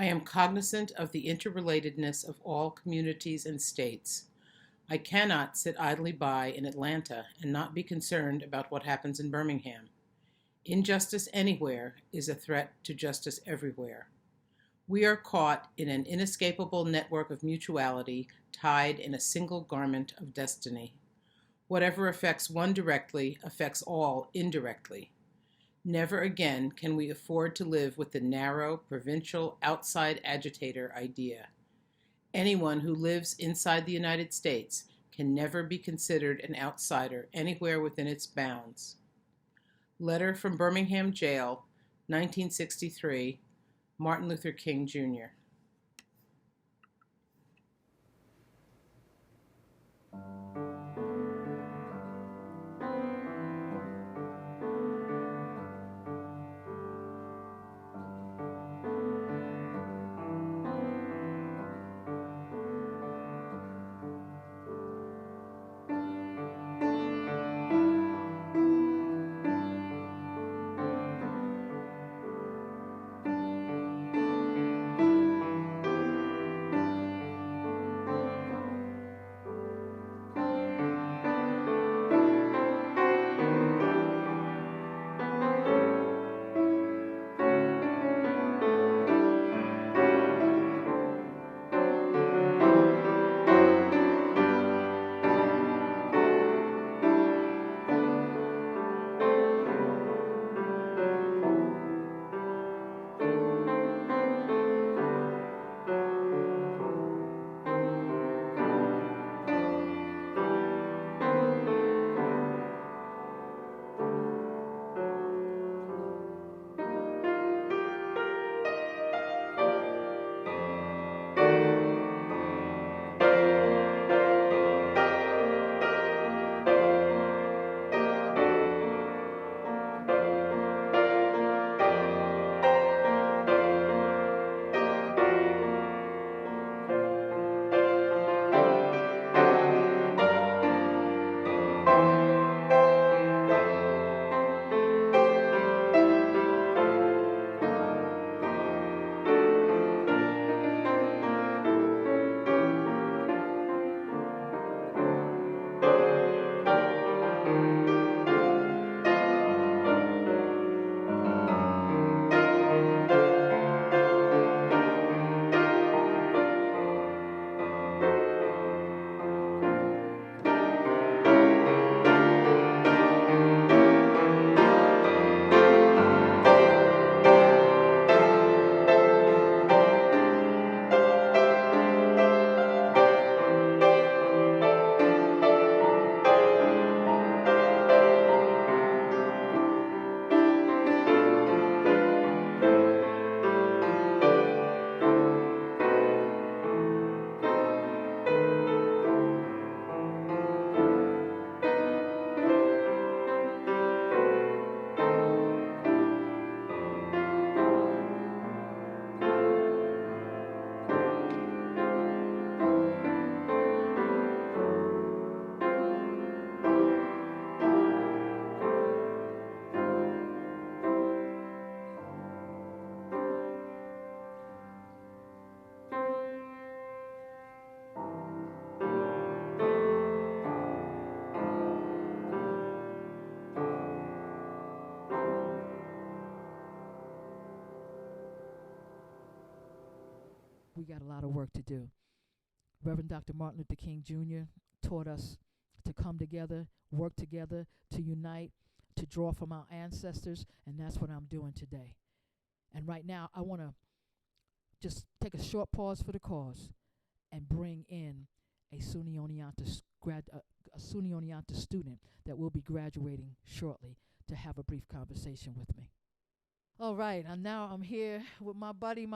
I am cognizant of the interrelatedness of all communities and states. I cannot sit idly by in Atlanta and not be concerned about what happens in Birmingham. Injustice anywhere is a threat to justice everywhere. We are caught in an inescapable network of mutuality tied in a single garment of destiny. Whatever affects one directly affects all indirectly. Never again can we afford to live with the narrow, provincial, outside agitator idea. Anyone who lives inside the United States can never be considered an outsider anywhere within its bounds. Letter from Birmingham Jail, 1963, Martin Luther King, Jr. We got a lot of work to do. Reverend Dr. Martin Luther King Jr. taught us to come together, work together, to unite, to draw from our ancestors, and that's what I'm doing today. And right now, I want to just take a short pause for the cause and bring in a SUNY Oneonta student that will be graduating shortly to have a brief conversation with me. All right, and now I'm here with my buddy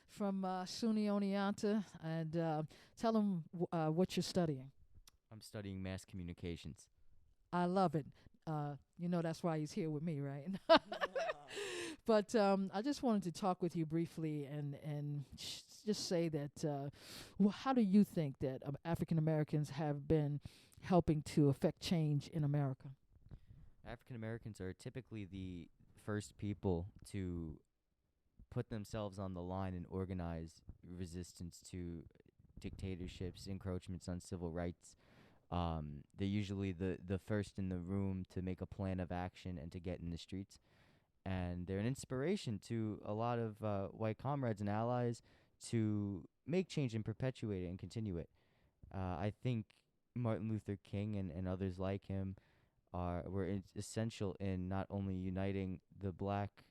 from SUNY Oneonta, and tell him what you're studying. I'm studying mass communications. I love it. That's why he's here with me, right? But I just wanted to talk with you briefly and just say that how do you think that African Americans have been helping to affect change in America? African Americans are typically the first people to put themselves on the line and organize resistance to dictatorships, encroachments on civil rights. They're usually the first in the room to make a plan of action and to get in the streets. And they're an inspiration to a lot of white comrades and allies to make change and perpetuate it and continue it. I think Martin Luther King and others like him were essential in not only uniting the black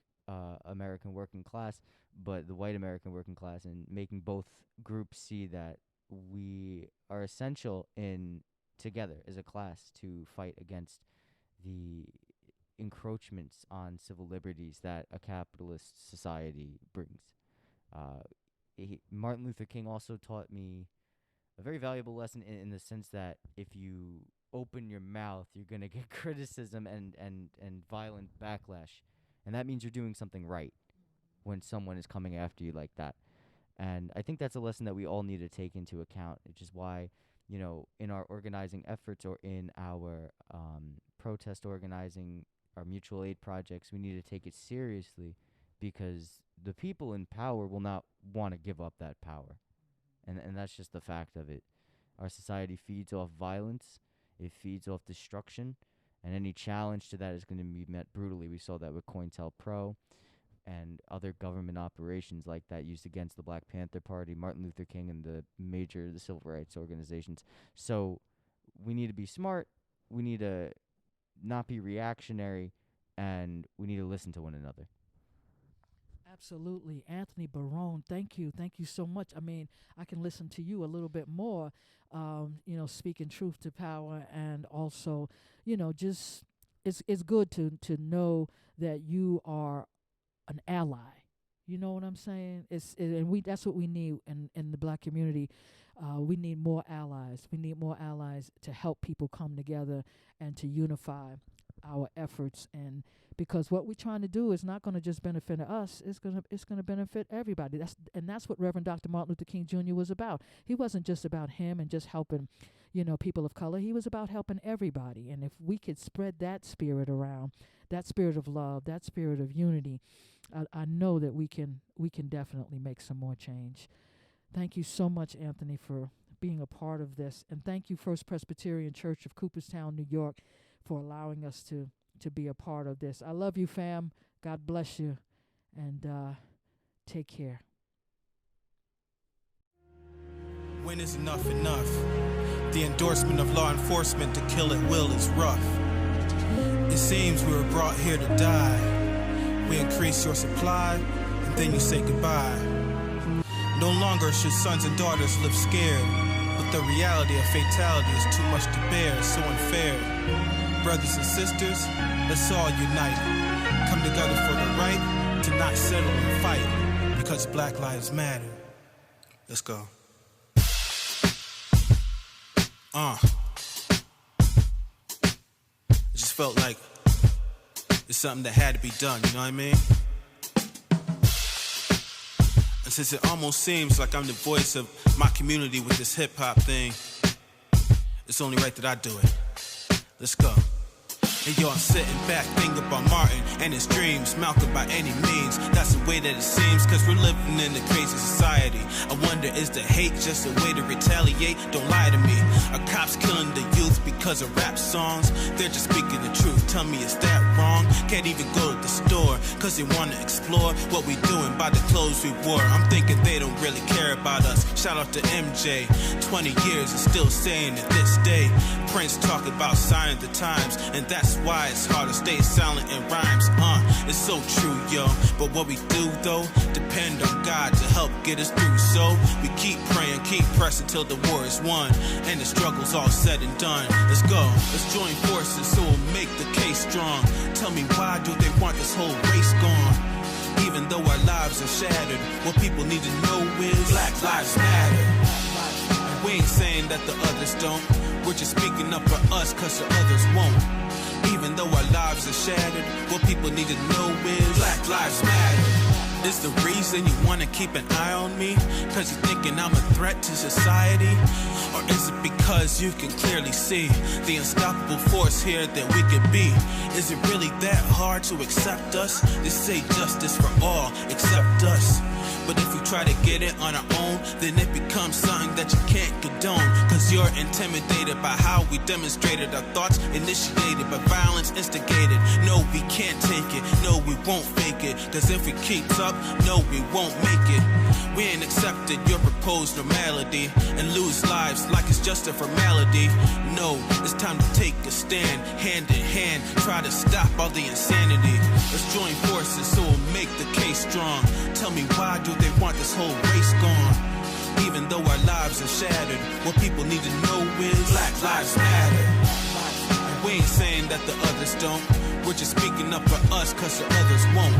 American working class, but the white American working class, and making both groups see that we are essential in together as a class to fight against the encroachments on civil liberties that a capitalist society brings. Martin Luther King also taught me a very valuable lesson in the sense that if you open your mouth, you're going to get criticism and violent backlash. And that means you're doing something right when someone is coming after you like that. And I think that's a lesson that we all need to take into account, which is why, you know, in our organizing efforts or in our protest organizing, our mutual aid projects, we need to take it seriously, because the people in power will not want to give up that power. And that's just the fact of it. Our society feeds off violence. It feeds off destruction. And any challenge to that is going to be met brutally. We saw that with COINTELPRO and other government operations like that used against the Black Panther Party, Martin Luther King, and the civil rights organizations. So we need to be smart. We need to not be reactionary. And we need to listen to one another. Absolutely. Anthony Barone, thank you. Thank you so much. I mean, I can listen to you a little bit more, speaking truth to power, and also, just it's good to know that you are an ally. You know what I'm saying? That's what we need in the black community. We need more allies. We need more allies to help people come together and to unify our efforts, and because what we're trying to do is not going to just benefit us, it's going to benefit everybody. That's what Reverend Dr. Martin Luther King Jr. was about. He wasn't just about him and just helping, people of color. He was about helping everybody. And if we could spread that spirit around, that spirit of love, that spirit of unity, I know that we can definitely make some more change. Thank you so much, Anthony, for being a part of this, and thank you, First Presbyterian Church of Cooperstown, New York, for allowing us to be a part of this. I love you, fam. God bless you, and take care. When is enough enough? The endorsement of law enforcement to kill at will is rough. It seems we were brought here to die. We increase your supply, and then you say goodbye. No longer should sons and daughters live scared, but the reality of fatality is too much to bear, so unfair. Brothers and sisters, let's all unite. Come together for the right to not settle and fight, because Black Lives Matter. Let's go. It just felt like it's something that had to be done, you know what I mean? And since it almost seems like I'm the voice of my community with this hip-hop thing, it's only right that I do it. Let's go. And yo, I'm sitting back thinking about Martin and his dreams, Malcolm by any means. That's the way that it seems, cause we're living in a crazy society. I wonder, is the hate just a way to retaliate? Don't lie to me. Are cops killing the youth because of rap songs? They're just speaking the truth. Tell me, is that wrong? Can't even go to the store, cause they wanna explore what we doing by the clothes we wore. I'm thinking they don't really care about us. Shout out to MJ, 20 years and still saying it this day. Prince talking about signing the times, and that's why it's hard to stay silent in rhymes. It's so true, yo. But what we do, though, depend on God to help get us through. So we keep praying, keep pressing till the war is won, and the struggle's all said and done. Let's go. Let's join forces so we'll make the case strong. Tell me, why do they want this whole race gone? Even though our lives are shattered, what people need to know is Black Lives Matter. And we ain't saying that the others don't. We're just speaking up for us, cause the others won't. Even though our lives are shattered, what people need to know is Black Lives Matter. Is the reason you wanna keep an eye on me? Cause you're thinking I'm a threat to society? Or is it because you can clearly see the unstoppable force here that we could be? Is it really that hard to accept us? They say justice for all, except us. But if we try to get it on our own, then it becomes something that you can't condone. Cause you're intimidated by how we demonstrated our thoughts, initiated by violence, instigated. No, we can't take it, no, we won't fake it. Cause if it keeps up, no, we won't make it. We ain't accepted your proposed normality and lose lives like it's just a formality. No, it's time to take a stand, hand in hand, try to stop all the insanity. Let's join forces so we'll make the case strong. Tell me, why do they want this whole race gone? Even though our lives are shattered, what people need to know is Black Lives Matter. And we ain't saying that the others don't. We're just speaking up for us cause the others won't.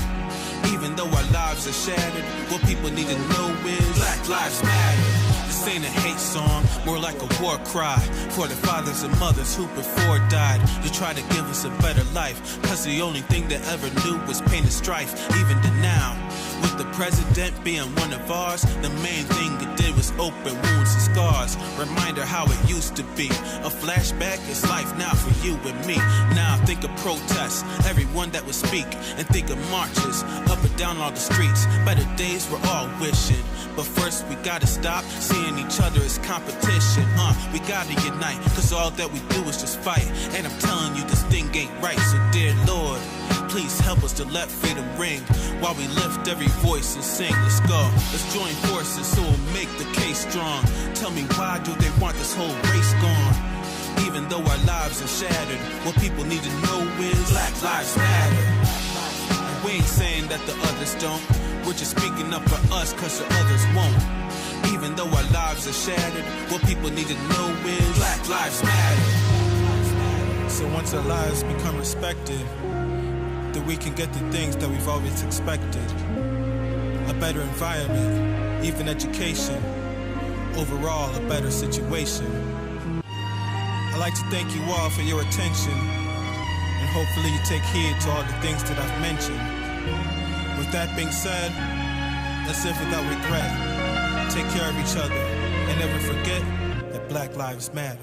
Even though our lives are shattered, what people need to know is Black Lives Matter. This ain't a hate song, more like a war cry for the fathers and mothers who before died to try to give us a better life. Cause the only thing they ever knew was pain and strife, even to now. With the president being one of ours, the main thing it did was open wounds and scars. Reminder how it used to be. A flashback is life now for you and me. Now think of protests, everyone that would speak, and think of marches up and down all the streets. Better days we're all wishing, but first we gotta stop seeing each other as competition. We gotta unite, cause all that we do is just fight. And I'm telling you this thing ain't right, so dear Lord, please help us to let freedom ring while we lift every voice and sing. Let's go. Let's join forces so we'll make the case strong. Tell me, why do they want this whole race gone? Even though our lives are shattered, what people need to know is Black Lives Matter. And we ain't saying that the others don't. We're just speaking up for us cause the others won't. Even though our lives are shattered, what people need to know is Black Lives Matter. So once our lives become respected, that we can get the things that we've always expected. A better environment, even education, overall a better situation. I'd like to thank you all for your attention, and hopefully you take heed to all the things that I've mentioned. With that being said, let's live without regret, take care of each other, and never forget that Black Lives Matter.